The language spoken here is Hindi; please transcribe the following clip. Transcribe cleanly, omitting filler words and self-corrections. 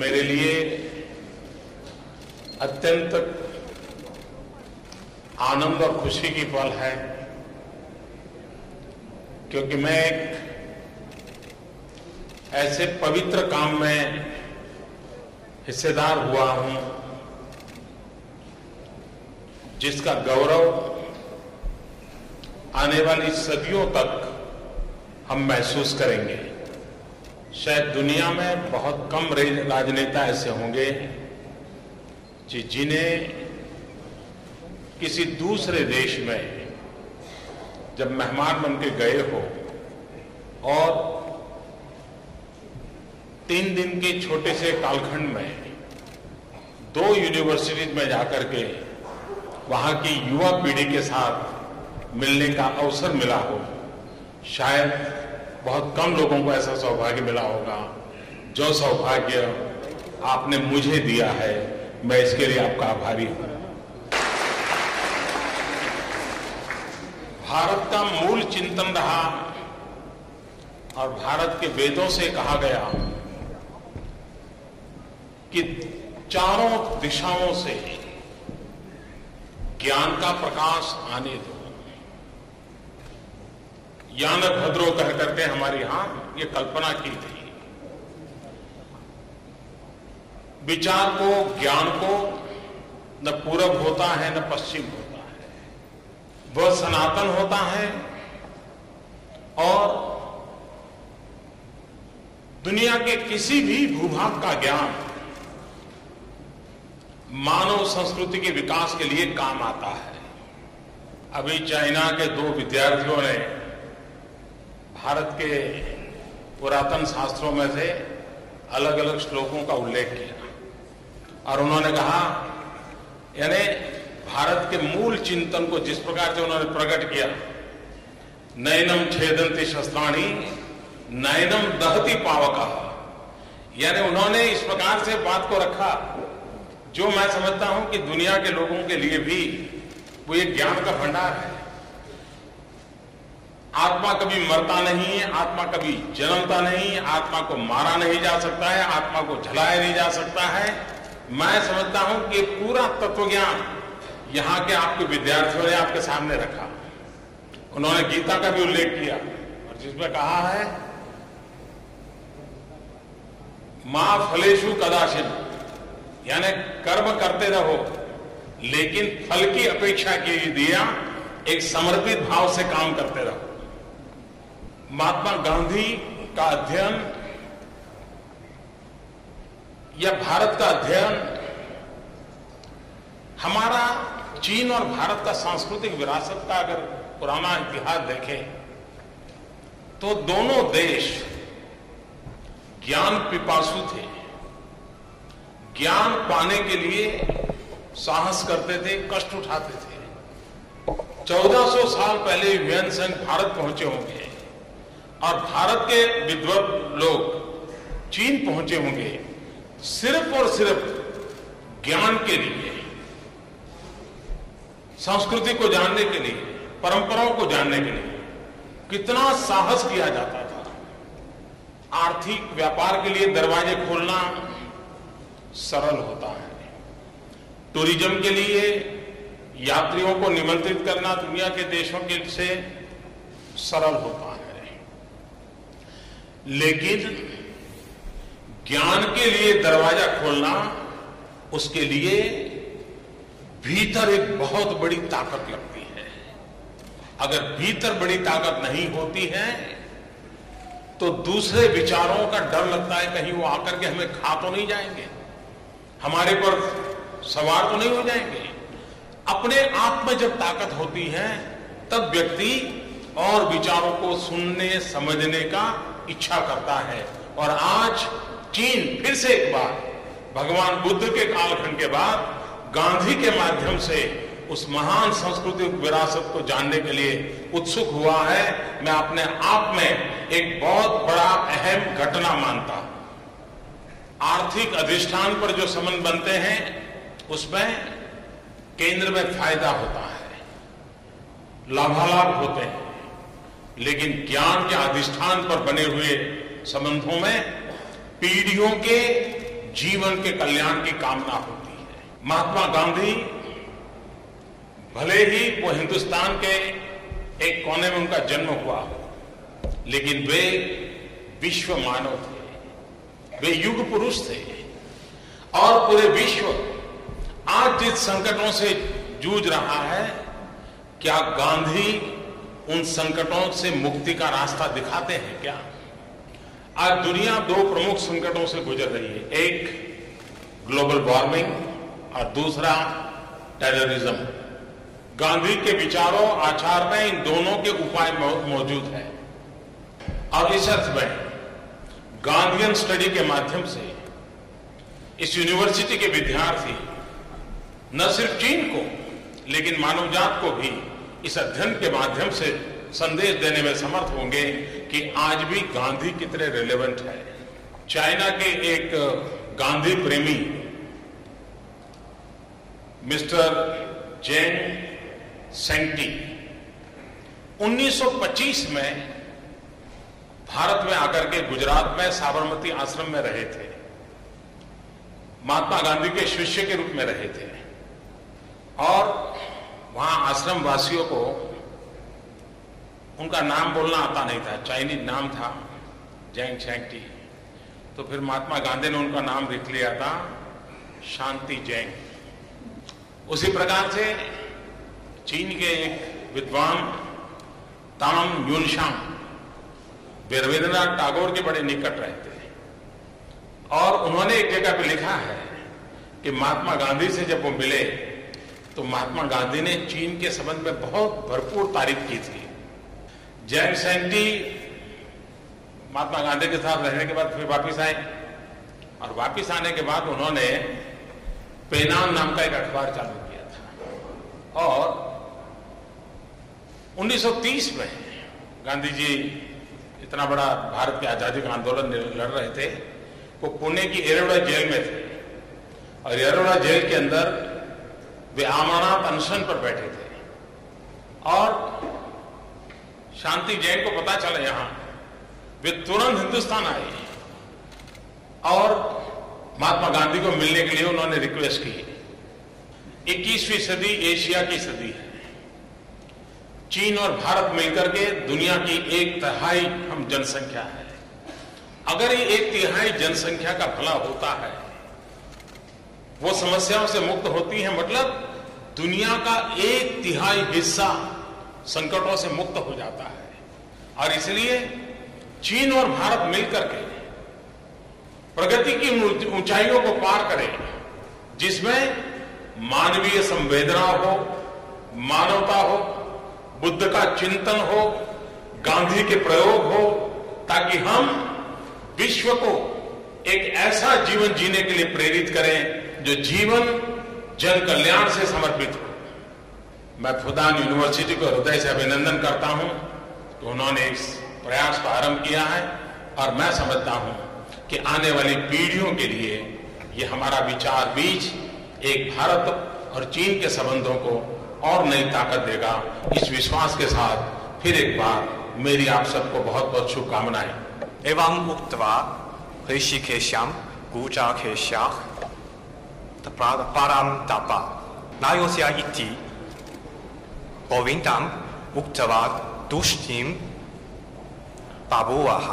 मेरे लिए अत्यंत आनंद और खुशी की पल है, क्योंकि मैं एक ऐसे पवित्र काम में हिस्सेदार हुआ हूं जिसका गौरव आने वाली सदियों तक हम महसूस करेंगे। शायद दुनिया में बहुत कम राजनेता ऐसे होंगे जिन्हें किसी दूसरे देश में जब मेहमान बन के गए हो और 3 दिन के छोटे से कालखंड में 2 यूनिवर्सिटीज में जाकर के वहां की युवा पीढ़ी के साथ मिलने का अवसर मिला हो। शायद बहुत कम लोगों को ऐसा सौभाग्य मिला होगा। जो सौभाग्य आपने मुझे दिया है, मैं इसके लिए आपका आभारी हूं। भारत का मूल चिंतन रहा और भारत के वेदों से कहा गया कि चारों दिशाओं से ज्ञान का प्रकाश आने दो। यान भद्रो कह करके हमारे यहां ये कल्पना की थी। विचार को, ज्ञान को न पूरब होता है न पश्चिम होता है, वह सनातन होता है और दुनिया के किसी भी भूभाग का ज्ञान मानव संस्कृति के विकास के लिए काम आता है। अभी चाइना के 2 विद्यार्थियों ने भारत के पुरातन शास्त्रों में से अलग अलग श्लोकों का उल्लेख किया और उन्होंने कहा, यानी भारत के मूल चिंतन को जिस प्रकार से उन्होंने प्रकट किया, नैनम छेदन्ति शस्त्राणि नैनम दहति पावकः, यानी उन्होंने इस प्रकार से बात को रखा जो मैं समझता हूं कि दुनिया के लोगों के लिए भी वो एक ज्ञान का भंडार है। आत्मा कभी मरता नहीं है, आत्मा कभी जन्मता नहीं है, आत्मा को मारा नहीं जा सकता है, आत्मा को जलाया नहीं जा सकता है। मैं समझता हूं कि पूरा तत्वज्ञान यहां के आपके विद्यार्थियों ने आपके सामने रखा। उन्होंने गीता का भी उल्लेख किया और जिसमें कहा है, मां फलेषु कदाचिन, यानी कर्म करते रहो लेकिन फल की अपेक्षा की दिया एक समर्पित भाव से काम करते रहो। महात्मा गांधी का अध्ययन या भारत का अध्ययन हमारा चीन और भारत का सांस्कृतिक विरासत का अगर पुराना इतिहास देखें तो दोनों देश ज्ञान पिपासु थे। ज्ञान पाने के लिए साहस करते थे, कष्ट उठाते थे। 1400 साल पहले वियन संघ भारत पहुंचे होंगे और भारत के विद्वत लोग चीन पहुंचे होंगे सिर्फ और सिर्फ ज्ञान के लिए, संस्कृति को जानने के लिए, परंपराओं को जानने के लिए। कितना साहस किया जाता था। आर्थिक व्यापार के लिए दरवाजे खोलना सरल होता है, टूरिज्म के लिए यात्रियों को निमंत्रित करना दुनिया के देशों के से सरल होता है, लेकिन ज्ञान के लिए दरवाजा खोलना, उसके लिए भीतर एक बहुत बड़ी ताकत लगती है। अगर भीतर बड़ी ताकत नहीं होती है तो दूसरे विचारों का डर लगता है, कहीं वो आकर के हमें खा तो नहीं जाएंगे, हमारे पर सवार तो नहीं हो जाएंगे। अपने आप में जब ताकत होती है तब व्यक्ति और विचारों को सुनने समझने का इच्छा करता है। और आज चीन फिर से एक बार भगवान बुद्ध के कालखंड के बाद गांधी के माध्यम से उस महान सांस्कृतिक विरासत को जानने के लिए उत्सुक हुआ है। मैं अपने आप में एक बहुत बड़ा अहम घटना मानता हूं। आर्थिक अधिष्ठान पर जो संबंध बनते हैं उसमें केंद्र में फायदा होता है, लाभालाभ होते हैं, लेकिन ज्ञान के अधिष्ठान पर बने हुए संबंधों में पीढ़ियों के जीवन के कल्याण की कामना होती है। महात्मा गांधी भले ही वो हिंदुस्तान के एक कोने में उनका जन्म हुआ, लेकिन वे विश्व मानव थे, वे युग पुरुष थे। और पूरे विश्व आज जिस संकटों से जूझ रहा है, क्या गांधी उन संकटों से मुक्ति का रास्ता दिखाते हैं क्या? आज दुनिया दो प्रमुख संकटों से गुजर रही है, एक ग्लोबल वार्मिंग और दूसरा टेररिज्म। गांधी के विचारों आचार में इन दोनों के उपाय मौजूद हैं। और इस अर्थ में गांधीयन स्टडी के माध्यम से इस यूनिवर्सिटी के विद्यार्थी न सिर्फ चीन को लेकिन मानवजात को भी इस अध्ययन के माध्यम से संदेश देने में समर्थ होंगे कि आज भी गांधी कितने रिलेवेंट है। चाइना के एक गांधी प्रेमी मिस्टर जेंग सेंगटी 1925 में भारत में आकर के गुजरात में साबरमती आश्रम में रहे थे। महात्मा गांधी के शिष्य के रूप में रहे थे और वहां आश्रम वासियों को उनका नाम बोलना आता नहीं था, चाइनीज नाम था जेंग सेंगटी। तो फिर महात्मा गांधी ने उनका नाम लिख लिया था शांति जेंग। उसी प्रकार से चीन के एक विद्वान तांग यूनशांग वे रविंद्रनाथ टैगोर के बड़े निकट रहते हैं और उन्होंने एक जगह पे लिखा है कि महात्मा गांधी से जब वो मिले तो महात्मा गांधी ने चीन के संबंध में बहुत भरपूर तारीफ की थी। जेंग सेंगटी महात्मा गांधी के साथ रहने के बाद फिर वापिस आए और वापिस आने के बाद उन्होंने पेनांग नाम का एक अखबार चालू किया था। और 1930 में गांधी जी इतना बड़ा भारत के आजादी का आंदोलन लड़ रहे थे, वो पुणे की येरवड़ा जेल में थे और येरवड़ा जेल के अंदर वे आमरणांत अनशन पर बैठे थे और शांति जैन को पता चला यहां, वे तुरंत हिंदुस्तान आए और महात्मा गांधी को मिलने के लिए उन्होंने रिक्वेस्ट की। 21वीं सदी एशिया की सदी है। चीन और भारत मिलकर के दुनिया की 1/3 हम जनसंख्या है। अगर ये 1/3 जनसंख्या का भला होता है, वो समस्याओं से मुक्त होती है, मतलब दुनिया का 1/3 हिस्सा संकटों से मुक्त हो जाता है। और इसलिए चीन और भारत मिलकर के प्रगति की ऊंचाइयों को पार करें, जिसमें मानवीय संवेदना हो, मानवता हो, बुद्ध का चिंतन हो, गांधी के प्रयोग हो, ताकि हम विश्व को एक ऐसा जीवन जीने के लिए प्रेरित करें जो जीवन जन कल्याण से समर्पित हो। मैं फुदान यूनिवर्सिटी को हृदय से अभिनंदन करता हूं कि उन्होंने इस प्रयास का आरंभ किया है और मैं समझता हूं कि आने वाली पीढ़ियों के लिए ये हमारा विचार बीज एक भारत और चीन के संबंधों को और नई ताकत देगा। इस विश्वास के साथ फिर एक बार मेरी आप सबको बहुत बहुत शुभकामनाएं। एवं उक्त्वा ऋषिकेशं गुजाकेश्याः परं तप नायोस्य इति गोविन्दम् उक्त्वा तुष्टिं बभूवः।